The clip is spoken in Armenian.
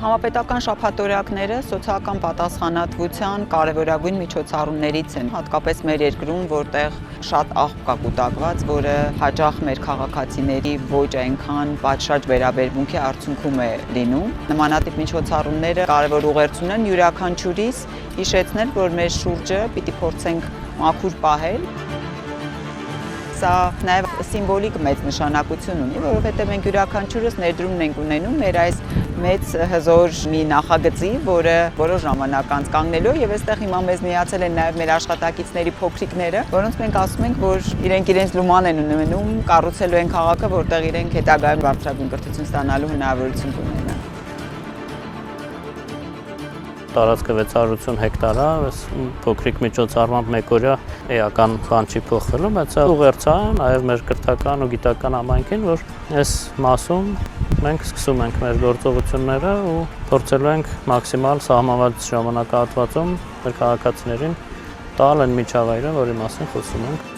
Համապետական շաբաթօրյակները սոցիալական պատասխանատվության կարևորագույն միջոցառումներից են, հատկապես մեր երկրում, որտեղ շատ աղբ կա կուտակված, որը հաճախ մեր քաղաքացիների ոչ այնքան պատշաճ վերաբերմունքի արդյունքում է լինում։ Նմանատիպ միջոցառումները կարևոր ուղերձ ունեն յուրաքանչյուրիս հիշեցնել, որ մեր շուրջը պիտի փորձենք մաքուր պահել։ Սա նաև սիմվոլիկ մեծ նշանակություն ունի, որովհետև մենք յուրաքանչյուրս ներդրումն ենք ունենում մեր այս մեծ հզոր մի նախագծի, որը որոշ ժամանակ անց կանգնելու եւ այստեղ հիմա մեզ միացել են նաև մեր աշխատակիցների փոքրիկները, որոնց մենք ասում ենք, որ իրենք իրենց լուման են ունենում, կառուցելու են քաղաքը, որտեղ իրենք հետագայում բարձրագույն կրթություն ստանալու հնարավորություն կունենան։ Տարածքը 680 հեկտար է, փոքրիկ միջոցառմամբ մեկօրյա էական բան չի փոխվելու, բայց ուղերձ է նաև մեր կրթական ու գիտական համայնքին, որ այս մասում մենք սկսում ենք մեր գործողությունները ու փորձելու ենք մաքսիմալ սահմանված ժամանակահատվածում մեր քաղաքացիներին տալ այն միջավայրը, որի մասին խոսում ենք։